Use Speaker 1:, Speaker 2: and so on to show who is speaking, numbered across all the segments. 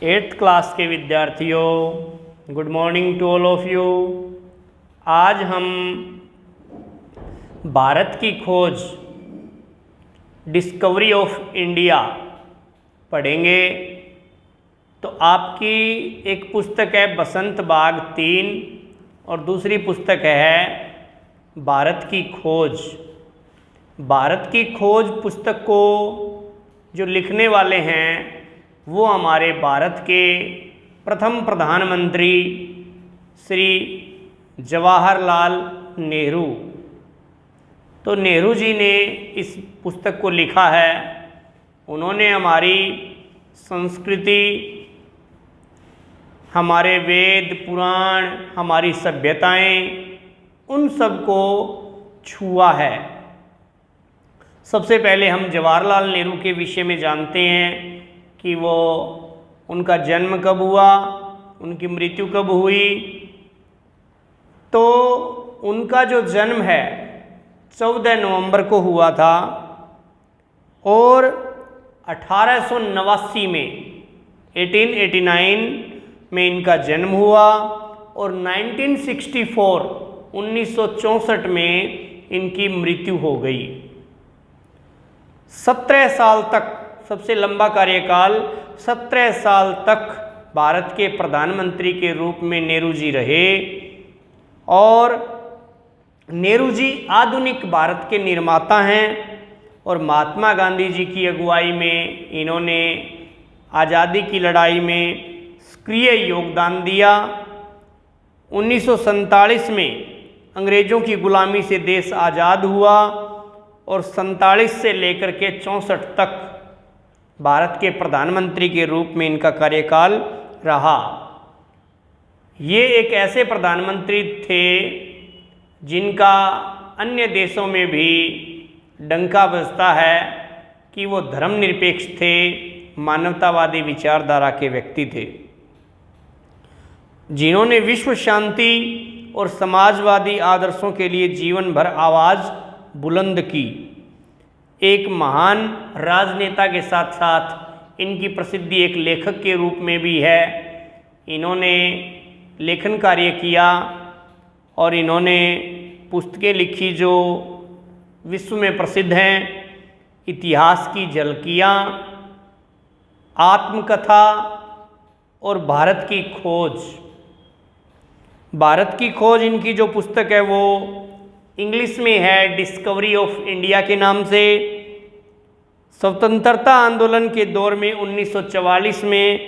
Speaker 1: Eighth class के विद्यार्थियों, good morning to all of you. आज हम भारत की खोज डिस्कवरी ऑफ इंडिया पढ़ेंगे। तो आपकी एक पुस्तक है बसंत बाग 3 और दूसरी पुस्तक है भारत की खोज। भारत की खोज पुस्तक को जो लिखने वाले हैं वो हमारे भारत के प्रथम प्रधानमंत्री श्री जवाहरलाल नेहरू। तो नेहरू जी ने इस पुस्तक को लिखा है। उन्होंने हमारी संस्कृति, हमारे वेद पुराण, हमारी सभ्यताएं, उन सब को छुआ है। सबसे पहले हम जवाहरलाल नेहरू के विषय में जानते हैं कि वो उनका जन्म कब हुआ, उनकी मृत्यु कब हुई। तो उनका जो जन्म है 14 नवंबर को हुआ था और 1889 में 1889 में इनका जन्म हुआ और 1964 में इनकी मृत्यु हो गई। 17 साल तक, सबसे लंबा कार्यकाल 17 साल तक भारत के प्रधानमंत्री के रूप में नेहरू जी रहे। और नेहरू जी आधुनिक भारत के निर्माता हैं और महात्मा गांधी जी की अगुवाई में इन्होंने आज़ादी की लड़ाई में सक्रिय योगदान दिया। 1947 में अंग्रेज़ों की गुलामी से देश आज़ाद हुआ और 47 से लेकर के 64 तक भारत के प्रधानमंत्री के रूप में इनका कार्यकाल रहा। ये एक ऐसे प्रधानमंत्री थे जिनका अन्य देशों में भी डंका बजता है कि वो धर्मनिरपेक्ष थे, मानवतावादी विचारधारा के व्यक्ति थे, जिन्होंने विश्व शांति और समाजवादी आदर्शों के लिए जीवन भर आवाज़ बुलंद की। एक महान राजनेता के साथ साथ इनकी प्रसिद्धि एक लेखक के रूप में भी है। इन्होंने लेखन कार्य किया और इन्होंने पुस्तकें लिखी जो विश्व में प्रसिद्ध हैं। इतिहास की झलकियाँ, आत्मकथा और भारत की खोज। भारत की खोज इनकी जो पुस्तक है वो इंग्लिश में है डिस्कवरी ऑफ इंडिया के नाम से। स्वतंत्रता आंदोलन के दौर में 1944 में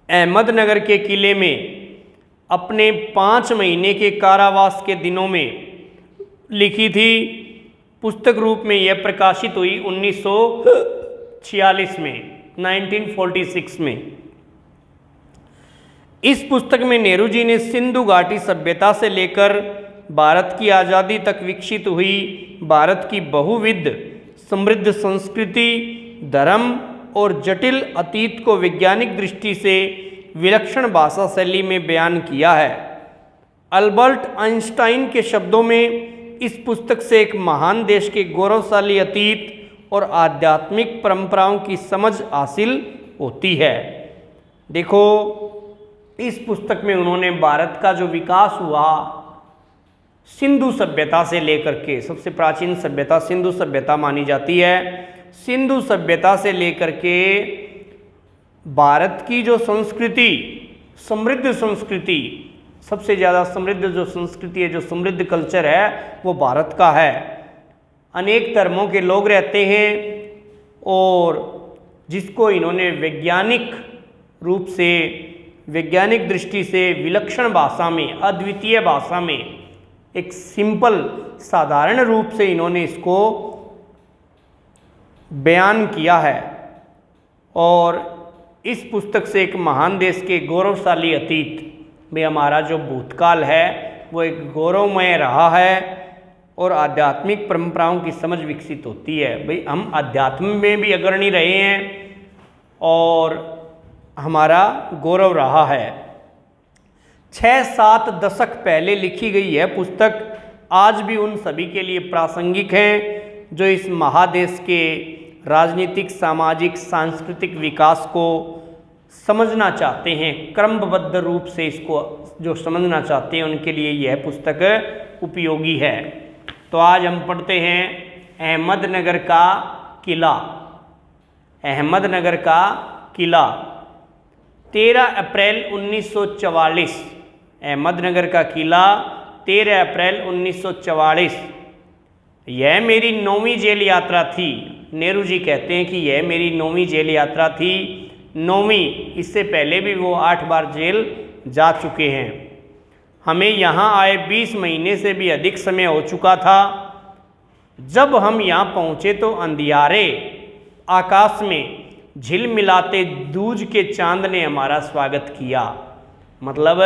Speaker 1: अहमदनगर के किले में अपने 5 महीने के कारावास के दिनों में लिखी थी। पुस्तक रूप में यह प्रकाशित हुई 1946 में, 1946 में। इस पुस्तक में नेहरू जी ने सिंधु घाटी सभ्यता से लेकर भारत की आज़ादी तक विकसित हुई भारत की बहुविध समृद्ध संस्कृति, धर्म और जटिल अतीत को वैज्ञानिक दृष्टि से विलक्षण भाषा शैली में बयान किया है। अल्बर्ट आइंस्टाइन के शब्दों में इस पुस्तक से एक महान देश के गौरवशाली अतीत और आध्यात्मिक परंपराओं की समझ हासिल होती है। देखो, इस पुस्तक में उन्होंने भारत का जो विकास हुआ सिंधु सभ्यता से लेकर के, सबसे प्राचीन सभ्यता सिंधु सभ्यता मानी जाती है, सिंधु सभ्यता से लेकर के भारत की जो संस्कृति, समृद्ध संस्कृति, सबसे ज़्यादा समृद्ध जो संस्कृति है, जो समृद्ध कल्चर है वो भारत का है। अनेक धर्मों के लोग रहते हैं और जिसको इन्होंने वैज्ञानिक रूप से, वैज्ञानिक दृष्टि से विलक्षण भाषा में, अद्वितीय भाषा में, एक सिंपल साधारण रूप से इन्होंने इसको बयान किया है। और इस पुस्तक से एक महान देश के गौरवशाली अतीत में हमारा जो भूतकाल है वो एक गौरवमय रहा है और आध्यात्मिक परंपराओं की समझ विकसित होती है। भाई, हम अध्यात्म में भी अग्रणी रहे हैं और हमारा गौरव रहा है। 6-7 दशक पहले लिखी गई है पुस्तक, आज भी उन सभी के लिए प्रासंगिक हैं जो इस महादेश के राजनीतिक, सामाजिक, सांस्कृतिक विकास को समझना चाहते हैं, क्रमबद्ध रूप से इसको जो समझना चाहते हैं उनके लिए यह पुस्तक उपयोगी है। तो आज हम पढ़ते हैं अहमदनगर का किला। अहमदनगर का किला 13 अप्रैल 1944। अहमदनगर का किला 13 अप्रैल 1944। यह मेरी 9वीं जेल यात्रा थी। नेहरू जी कहते हैं कि यह मेरी 9वीं जेल यात्रा थी। 9वीं, इससे पहले भी वो 8 बार जेल जा चुके हैं। हमें यहाँ आए 20 महीने से भी अधिक समय हो चुका था। जब हम यहाँ पहुँचे तो अंधियारे आकाश में झिलमिलाते दूज के चांद ने हमारा स्वागत किया। मतलब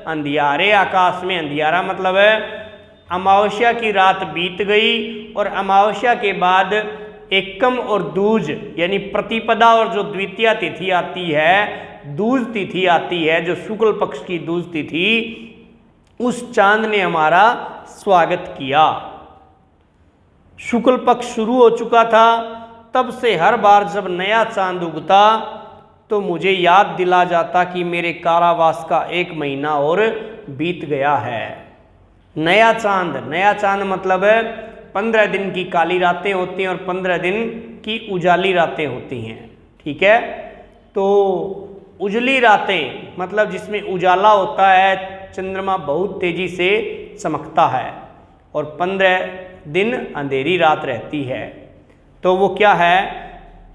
Speaker 1: अंधियारे आकाश में, अंधियारा मतलब अमावस्या की रात बीत गई और अमावस्या के बाद एकम और दूज यानी प्रतिपदा और जो द्वितीया तिथि आती है, दूज तिथि आती है, जो शुक्ल पक्ष की दूज तिथि, उस चांद ने हमारा स्वागत किया। शुक्ल पक्ष शुरू हो चुका था। तब से हर बार जब नया चांद उगता तो मुझे याद दिला जाता कि मेरे कारावास का 1 महीना और बीत गया है। नया चांद मतलब 15 दिन की काली रातें होती हैं और 15 दिन की उजाली रातें होती हैं। ठीक है, तो उजली रातें मतलब जिसमें उजाला होता है, चंद्रमा बहुत तेजी से चमकता है, और 15 दिन अंधेरी रात रहती है। तो वो क्या है,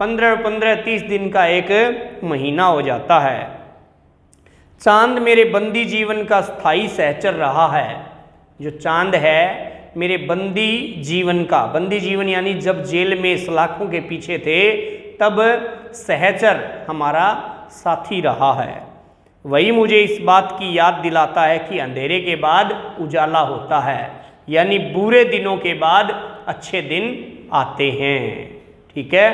Speaker 1: 15 30 दिन का एक महीना हो जाता है। चांद मेरे बंदी जीवन का स्थायी सहचर रहा है। जो चांद है मेरे बंदी जीवन यानी जब जेल में सलाखों के पीछे थे तब सहचर हमारा साथी रहा है। वही मुझे इस बात की याद दिलाता है कि अंधेरे के बाद उजाला होता है, यानी बुरे दिनों के बाद अच्छे दिन आते हैं। ठीक है,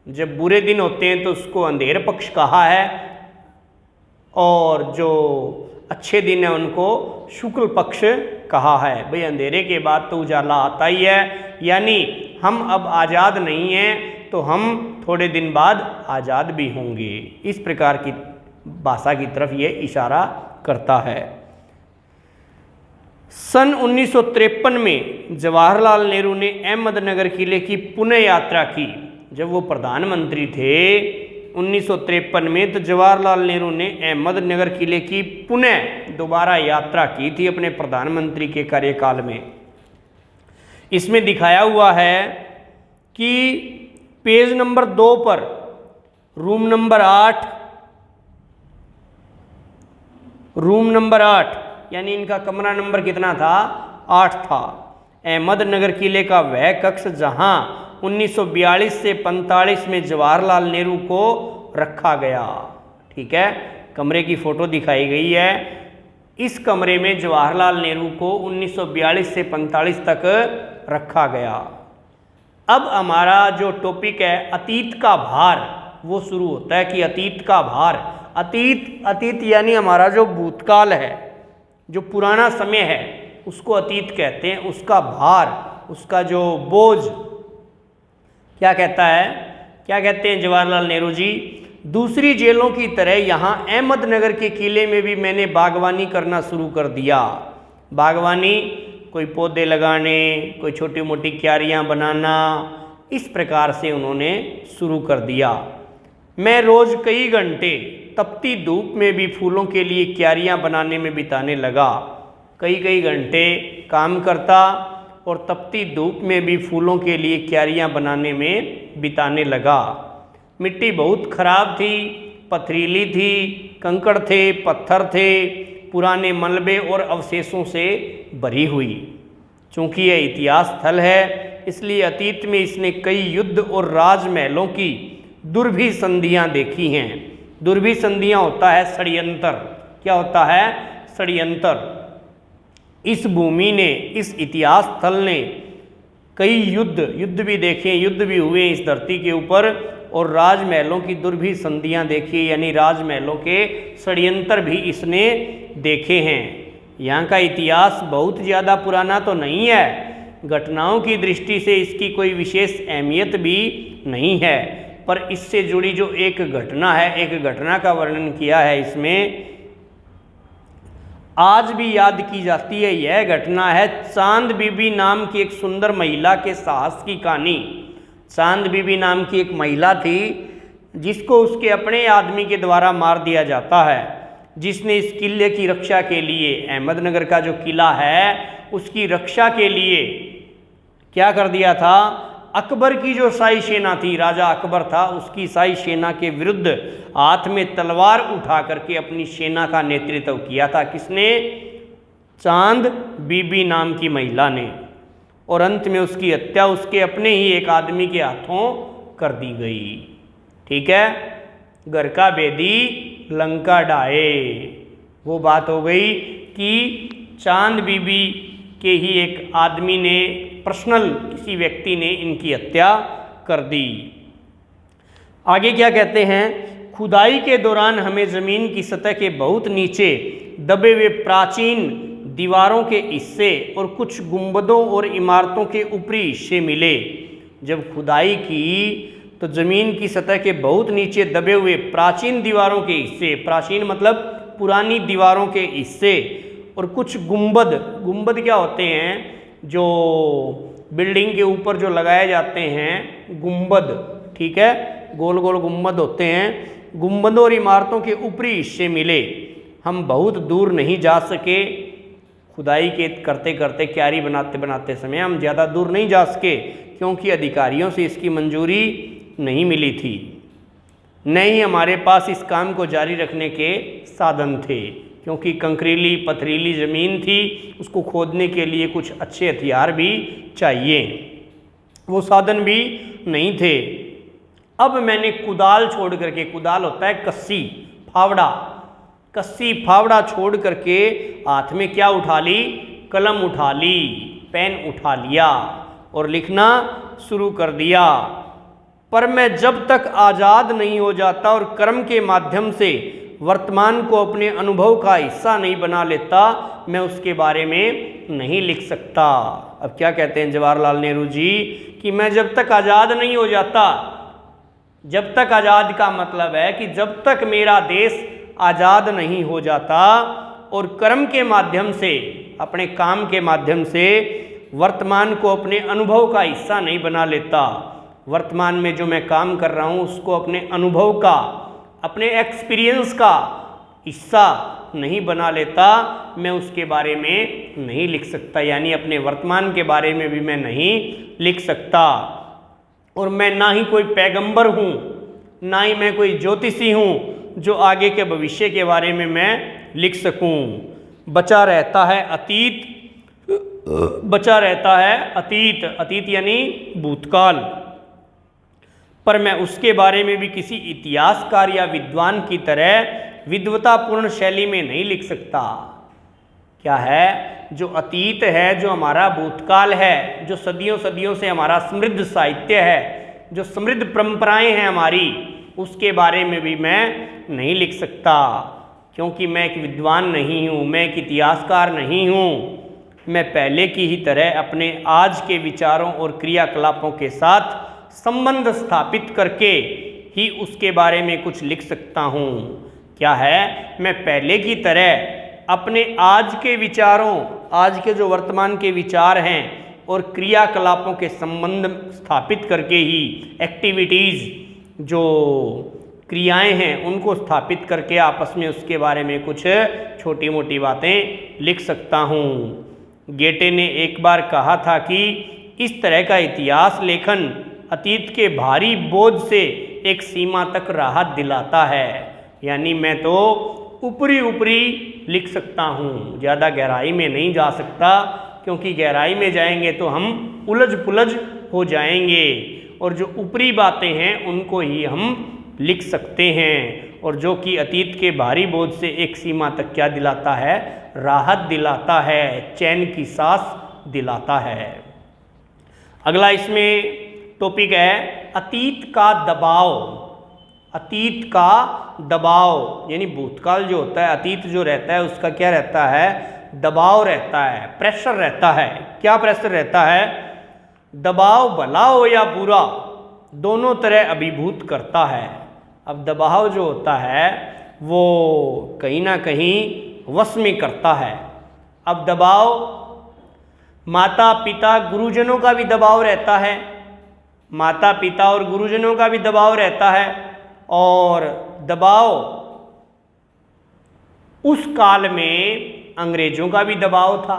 Speaker 1: जब बुरे दिन होते हैं तो उसको अंधेर पक्ष कहा है, और जो अच्छे दिन है उनको शुक्ल पक्ष कहा है। भाई अंधेरे के बाद तो उजाला आता ही है, यानी हम अब आज़ाद नहीं हैं तो हम थोड़े दिन बाद आज़ाद भी होंगे। इस प्रकार की भाषा की तरफ ये इशारा करता है। सन 1953 में जवाहरलाल नेहरू ने अहमदनगर किले की पुनः यात्रा की। जब वो प्रधानमंत्री थे 1953 में, तो जवाहरलाल नेहरू ने अहमदनगर किले की पुनः दोबारा यात्रा की थी अपने प्रधानमंत्री के कार्यकाल में। इसमें दिखाया हुआ है कि पेज नंबर 2 पर रूम नंबर 8 यानी इनका कमरा नंबर कितना था, 8 था। अहमदनगर किले का वह कक्ष जहां 1942 से 45 में जवाहरलाल नेहरू को रखा गया। ठीक है, कमरे की फोटो दिखाई गई है। इस कमरे में जवाहरलाल नेहरू को 1942 से 45 तक रखा गया। अब हमारा जो टॉपिक है अतीत का भार, वो शुरू होता है कि अतीत का भार, अतीत यानी हमारा जो भूतकाल है, जो पुराना समय है उसको अतीत कहते हैं। उसका भार, उसका जो बोझ, क्या कहते हैं जवाहरलाल नेहरू जी, दूसरी जेलों की तरह यहाँ अहमदनगर के किले में भी मैंने बागवानी करना शुरू कर दिया। बागवानी, कोई पौधे लगाने, कोई छोटी मोटी क्यारियाँ बनाना, इस प्रकार से उन्होंने शुरू कर दिया। मैं रोज़ कई घंटे तपती धूप में भी फूलों के लिए क्यारियाँ बनाने में बिताने लगा। कई घंटे काम करता और तपती धूप में भी फूलों के लिए क्यारियाँ बनाने में बिताने लगा। मिट्टी बहुत खराब थी, पथरीली थी, कंकड़ थे, पत्थर थे, पुराने मलबे और अवशेषों से भरी हुई। चूँकि यह इतिहास स्थल है इसलिए अतीत में इसने कई युद्ध और राजमहलों की दुर्भी संधियाँ देखी हैं। दुर्भी संधियाँ होता है षड्यंत्र। क्या होता है? षड्यंत्र। इस भूमि ने, इस इतिहास स्थल ने कई युद्ध भी देखे, युद्ध भी हुए इस धरती के ऊपर, और राजमहलों की दुर्भी संधियाँ देखी, यानी राजमहलों के षड्यंत्र भी इसने देखे हैं। यहाँ का इतिहास बहुत ज़्यादा पुराना तो नहीं है, घटनाओं की दृष्टि से इसकी कोई विशेष अहमियत भी नहीं है, पर इससे जुड़ी जो एक घटना है, एक घटना का वर्णन किया है इसमें, आज भी याद की जाती है। यह घटना है चांद बीबी नाम की एक सुंदर महिला के साहस की कहानी। चांद बीबी नाम की एक महिला थी जिसको उसके अपने आदमी के द्वारा मार दिया जाता है, जिसने इस किले की रक्षा के लिए, अहमदनगर का जो किला है उसकी रक्षा के लिए क्या कर दिया था, अकबर की जो शाही सेना थी, राजा अकबर था, उसकी शाही सेना के विरुद्ध हाथ में तलवार उठा करके अपनी सेना का नेतृत्व किया था। किसने? चांद बीबी नाम की महिला ने। और अंत में उसकी हत्या उसके अपने ही एक आदमी के हाथों कर दी गई। ठीक है, घर का बेदी लंका ढाए, वो बात हो गई कि चांद बीबी के ही एक आदमी ने, पर्सनल किसी व्यक्ति ने इनकी हत्या कर दी। आगे क्या कहते हैं, खुदाई के दौरान हमें ज़मीन की सतह के बहुत नीचे दबे हुए प्राचीन दीवारों के हिस्से और कुछ गुंबदों और इमारतों के ऊपरी हिस्से मिले। जब खुदाई की तो ज़मीन की सतह के बहुत नीचे दबे हुए प्राचीन दीवारों के हिस्से, प्राचीन मतलब पुरानी दीवारों के हिस्से, और कुछ गुंबद, गुंबद क्या होते हैं, जो बिल्डिंग के ऊपर जो लगाए जाते हैं गुंबद, ठीक है, गोल गोल गुंबद होते हैं, गुंबदों और इमारतों के ऊपरी हिस्से मिले। हम बहुत दूर नहीं जा सके, खुदाई के करते करते, क्यारी बनाते बनाते समय हम ज़्यादा दूर नहीं जा सके, क्योंकि अधिकारियों से इसकी मंजूरी नहीं मिली थी, न ही हमारे पास इस काम को जारी रखने के साधन थे, क्योंकि कंकरीली पथरीली ज़मीन थी, उसको खोदने के लिए कुछ अच्छे हथियार भी चाहिए, वो साधन भी नहीं थे। अब मैंने कुदाल छोड़ करके, कुदाल होता है कस्सी, फावड़ा, कस्सी फावड़ा छोड़ करके हाथ में क्या उठा ली, कलम उठा ली, पेन उठा लिया और लिखना शुरू कर दिया। पर मैं जब तक आज़ाद नहीं हो जाता और कर्म के माध्यम से वर्तमान को अपने अनुभव का हिस्सा नहीं बना लेता, मैं उसके बारे में नहीं लिख सकता। अब क्या कहते हैं जवाहरलाल नेहरू जी कि मैं जब तक आज़ाद नहीं हो जाता, जब तक आज़ाद का मतलब है कि जब तक मेरा देश आज़ाद नहीं हो जाता और कर्म के माध्यम से, अपने काम के माध्यम से वर्तमान को अपने अनुभव का हिस्सा नहीं बना लेता, वर्तमान में जो मैं काम कर रहा हूँ उसको अपने अनुभव का, अपने एक्सपीरियंस का हिस्सा नहीं बना लेता, मैं उसके बारे में नहीं लिख सकता, यानी अपने वर्तमान के बारे में भी मैं नहीं लिख सकता। और मैं ना ही कोई पैगंबर हूँ, ना ही मैं कोई ज्योतिषी हूँ जो आगे के भविष्य के बारे में मैं लिख सकूँ। बचा रहता है अतीत, बचा रहता है अतीत, अतीत यानी भूतकाल, पर मैं उसके बारे में भी किसी इतिहासकार या विद्वान की तरह विद्वतापूर्ण शैली में नहीं लिख सकता। क्या है, जो अतीत है, जो हमारा भूतकाल है, जो सदियों सदियों से हमारा समृद्ध साहित्य है, जो समृद्ध परंपराएं हैं हमारी, उसके बारे में भी मैं नहीं लिख सकता, क्योंकि मैं एक विद्वान नहीं हूँ, मैं एक इतिहासकार नहीं हूँ। मैं पहले की ही तरह अपने आज के विचारों और क्रियाकलापों के साथ संबंध स्थापित करके ही उसके बारे में कुछ लिख सकता हूँ। क्या है, मैं पहले की तरह अपने आज के विचारों, आज के जो वर्तमान के विचार हैं और क्रियाकलापों के संबंध स्थापित करके ही, एक्टिविटीज़, जो क्रियाएं हैं उनको स्थापित करके आपस में उसके बारे में कुछ छोटी मोटी बातें लिख सकता हूँ। गेटे ने एक बार कहा था कि इस तरह का इतिहास लेखन अतीत के भारी बोझ से एक सीमा तक राहत दिलाता है, यानी मैं तो ऊपरी ऊपरी लिख सकता हूँ, ज़्यादा गहराई में नहीं जा सकता, क्योंकि गहराई में जाएंगे तो हम उलझ पुलझ हो जाएंगे, और जो ऊपरी बातें हैं उनको ही हम लिख सकते हैं, और जो कि अतीत के भारी बोझ से एक सीमा तक क्या दिलाता है, राहत दिलाता है, चैन की सांस दिलाता है। अगला इसमें टॉपिक है अतीत का दबाव। अतीत का दबाव यानी भूतकाल जो होता है, अतीत जो रहता है उसका क्या रहता है, दबाव रहता है, प्रेशर रहता है। क्या प्रेशर रहता है, दबाव भला हो या बुरा, दोनों तरह अभिभूत करता है। अब दबाव जो होता है वो कहीं ना कहीं वश में करता है। अब दबाव माता पिता गुरुजनों का भी दबाव रहता है, माता पिता और गुरुजनों का भी दबाव रहता है। और दबाव उस काल में अंग्रेजों का भी दबाव था,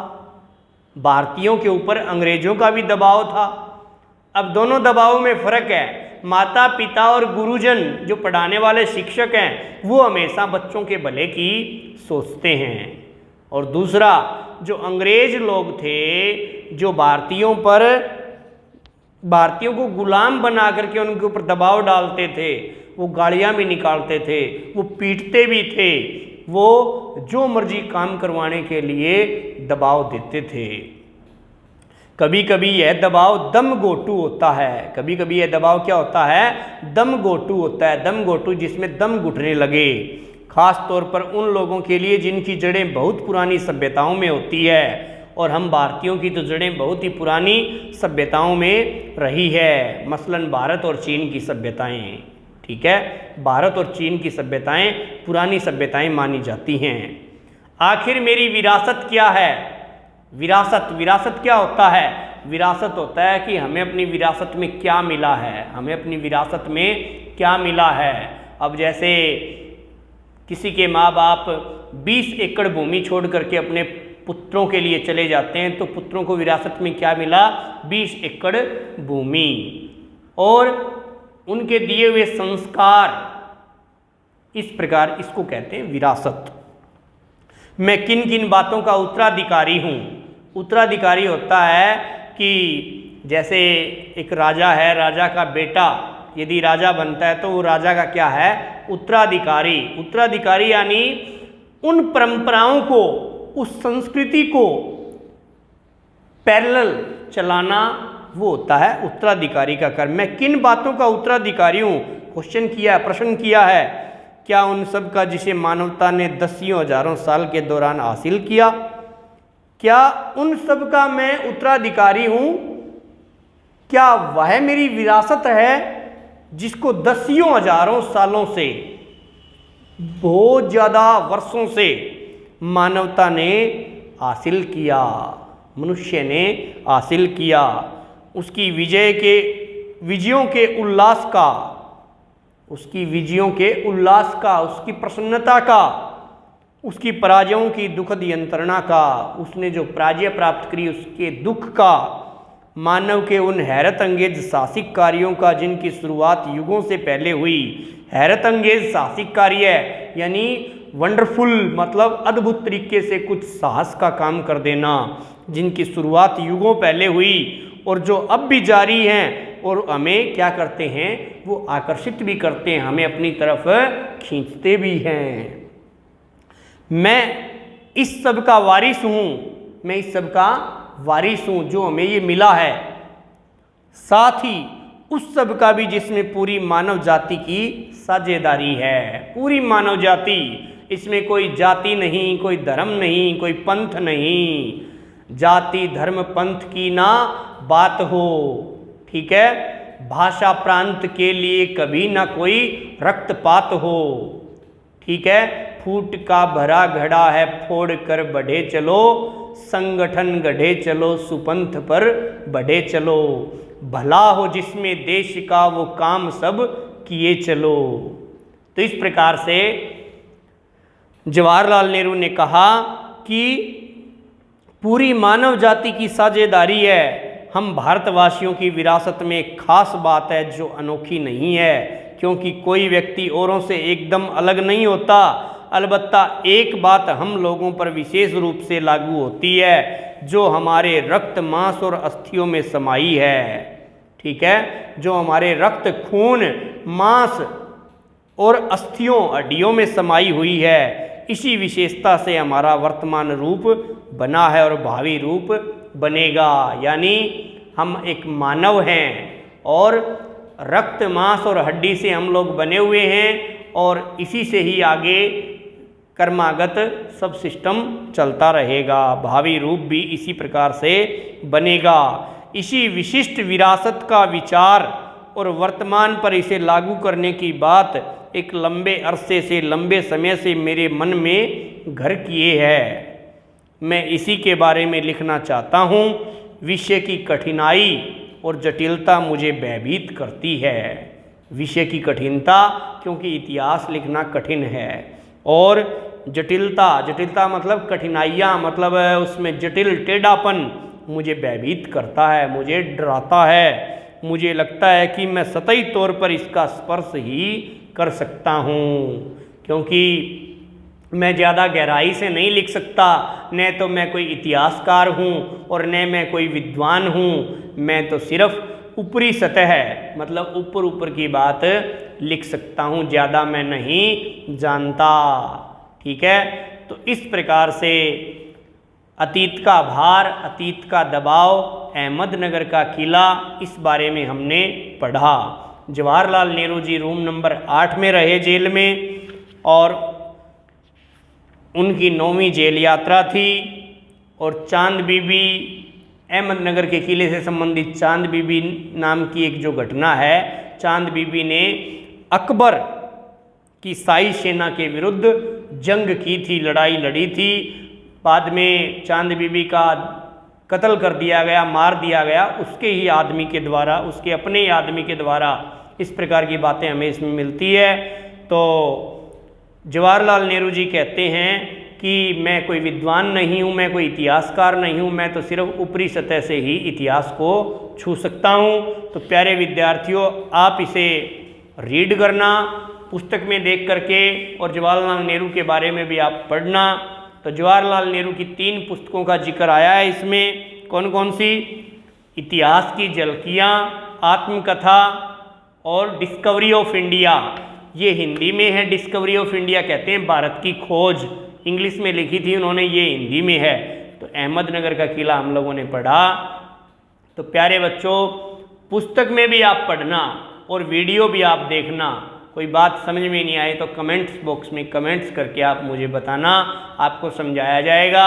Speaker 1: भारतीयों के ऊपर अंग्रेजों का भी दबाव था। अब दोनों दबावों में फर्क है। माता पिता और गुरुजन जो पढ़ाने वाले शिक्षक हैं वो हमेशा बच्चों के भले की सोचते हैं, और दूसरा जो अंग्रेज लोग थे जो भारतीयों को गुलाम बना करके उनके ऊपर दबाव डालते थे, वो गालियाँ भी निकालते थे, वो पीटते भी थे, वो जो मर्जी काम करवाने के लिए दबाव देते थे। कभी कभी यह दबाव दम गोटू होता है, कभी कभी यह दबाव क्या होता है, दम गोटू होता है। दम गोटू जिसमें दम घुटने लगे, खास तौर पर उन लोगों के लिए जिनकी जड़ें बहुत पुरानी सभ्यताओं में होती है, और हम भारतीयों की तो जड़ें बहुत ही पुरानी सभ्यताओं में रही है, मसलन भारत और चीन की सभ्यताएं। ठीक है, भारत और चीन की सभ्यताएं पुरानी सभ्यताएं मानी जाती हैं। आखिर मेरी विरासत क्या है? विरासत क्या होता है? विरासत होता है कि हमें अपनी विरासत में क्या मिला है, हमें अपनी विरासत में क्या मिला है। अब जैसे किसी के माँ बाप 20 एकड़ भूमि छोड़ करके अपने पुत्रों के लिए चले जाते हैं, तो पुत्रों को विरासत में क्या मिला? 20 एकड़ भूमि और उनके दिए हुए संस्कार। इस प्रकार इसको कहते हैं विरासत। मैं किन किन बातों का उत्तराधिकारी हूँ? उत्तराधिकारी होता है कि जैसे एक राजा है, राजा का बेटा यदि राजा बनता है तो वो राजा का क्या है? उत्तराधिकारी। उत्तराधिकारी यानी उन परंपराओं को, उस संस्कृति को पैरेलल चलाना, वो होता है उत्तराधिकारी का कर्म। मैं किन बातों का उत्तराधिकारी हूँ? क्वेश्चन किया, प्रश्न किया है। क्या उन सब का जिसे मानवता ने दसियों हजारों साल के दौरान हासिल किया? क्या उन सब का मैं उत्तराधिकारी हूँ? क्या वह मेरी विरासत है जिसको दसियों हजारों सालों से, बहुत ज़्यादा वर्षों से मानवता ने हासिल किया, मनुष्य ने हासिल किया? उसकी विजयों के उल्लास का, उसकी विजयों के उल्लास का, उसकी प्रसन्नता का, उसकी पराजयों की दुखद यंत्रणा का, उसने जो पराजय प्राप्त करी उसके दुख का, मानव के उन हैरत अंगेज साहसिक कार्यों का जिनकी शुरुआत युगों से पहले हुई। हैरत अंगेज साहसिक कार्य यानी वंडरफुल, मतलब अद्भुत तरीके से कुछ साहस का काम कर देना, जिनकी शुरुआत युगों पहले हुई और जो अब भी जारी हैं, और हमें क्या करते हैं? वो आकर्षित भी करते हैं, हमें अपनी तरफ खींचते भी हैं। मैं इस सब का वारिस हूँ, मैं इस सब का वारिस हूँ जो हमें ये मिला है, साथ ही उस सब का भी जिसमें पूरी मानव जाति की साझेदारी है। पूरी मानव जाति, इसमें कोई जाति नहीं, कोई धर्म नहीं, कोई पंथ नहीं। जाति धर्म पंथ की ना बात हो, ठीक है। भाषा प्रांत के लिए कभी ना कोई रक्तपात हो, ठीक है। फूट का भरा घड़ा है, फोड़ कर बढ़े चलो, संगठन गढ़े चलो, सुपंथ पर बढ़े चलो। भला हो जिसमें देश का वो काम सब किए चलो। तो इस प्रकार से जवाहरलाल नेहरू ने कहा कि पूरी मानव जाति की साझेदारी है। हम भारतवासियों की विरासत में एक खास बात है जो अनोखी नहीं है, क्योंकि कोई व्यक्ति औरों से एकदम अलग नहीं होता। अलबत्ता एक बात हम लोगों पर विशेष रूप से लागू होती है, जो हमारे रक्त मांस और अस्थियों में समाई है, ठीक है। जो हमारे रक्त खून मांस और अस्थियों हड्डियों में समाई हुई है, इसी विशेषता से हमारा वर्तमान रूप बना है और भावी रूप बनेगा। यानी हम एक मानव हैं और रक्त मांस और हड्डी से हम लोग बने हुए हैं, और इसी से ही आगे कर्मागत सब सिस्टम चलता रहेगा। भावी रूप भी इसी प्रकार से बनेगा। इसी विशिष्ट विरासत का विचार और वर्तमान पर इसे लागू करने की बात एक लंबे अरसे से, लंबे समय से मेरे मन में घर किए है। मैं इसी के बारे में लिखना चाहता हूँ। विषय की कठिनाई और जटिलता मुझे भयभीत करती है। विषय की कठिनता, क्योंकि इतिहास लिखना कठिन है, और जटिलता मतलब कठिनाइयाँ, मतलब उसमें जटिल टेढ़ापन मुझे भयभीत करता है, मुझे डराता है। मुझे लगता है कि मैं सतही तौर पर इसका स्पर्श ही कर सकता हूँ, क्योंकि मैं ज़्यादा गहराई से नहीं लिख सकता। न तो मैं कोई इतिहासकार हूँ और न मैं कोई विद्वान हूँ। मैं तो सिर्फ ऊपरी सतह, मतलब ऊपर की बात लिख सकता हूँ, ज़्यादा मैं नहीं जानता। ठीक है, तो इस प्रकार से अतीत का भार, अतीत का दबाव, अहमदनगर का किला, इस बारे में हमने पढ़ा। जवाहरलाल नेहरू जी रूम नंबर 8 में रहे जेल में, और उनकी 9वीं जेल यात्रा थी। और चांद बीबी, अहमदनगर के किले से संबंधित चांद बीबी नाम की एक जो घटना है, चांद बीबी ने अकबर की शाही सेना के विरुद्ध जंग की थी, लड़ाई लड़ी थी। बाद में चांद बीबी का कत्ल कर दिया गया, मार दिया गया उसके ही आदमी के द्वारा, उसके अपने ही आदमी के द्वारा। इस प्रकार की बातें हमें इसमें मिलती है। तो जवाहरलाल नेहरू जी कहते हैं कि मैं कोई विद्वान नहीं हूँ, मैं कोई इतिहासकार नहीं हूँ, मैं तो सिर्फ ऊपरी सतह से ही इतिहास को छू सकता हूँ। तो प्यारे विद्यार्थियों, आप इसे रीड करना पुस्तक में देख करके, और जवाहरलाल नेहरू के बारे में भी आप पढ़ना। तो जवाहरलाल नेहरू की 3 पुस्तकों का जिक्र आया है इसमें। कौन कौन सी? इतिहास की झलकियाँ, आत्मकथा और डिस्कवरी ऑफ इंडिया। ये हिंदी में है, डिस्कवरी ऑफ इंडिया कहते हैं भारत की खोज, इंग्लिश में लिखी थी उन्होंने, ये हिंदी में है। तो अहमदनगर का किला हम लोगों ने पढ़ा। तो प्यारे बच्चों, पुस्तक में भी आप पढ़ना और वीडियो भी आप देखना। कोई बात समझ में नहीं आए तो कमेंट्स बॉक्स में कमेंट्स करके आप मुझे बताना, आपको समझाया जाएगा।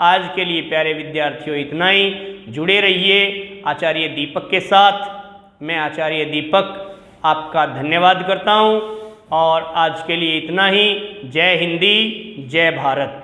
Speaker 1: आज के लिए प्यारे विद्यार्थियों इतना ही। जुड़े रहिए आचार्य दीपक के साथ। मैं आचार्य दीपक आपका धन्यवाद करता हूँ, और आज के लिए इतना ही। जय हिंदी, जय भारत।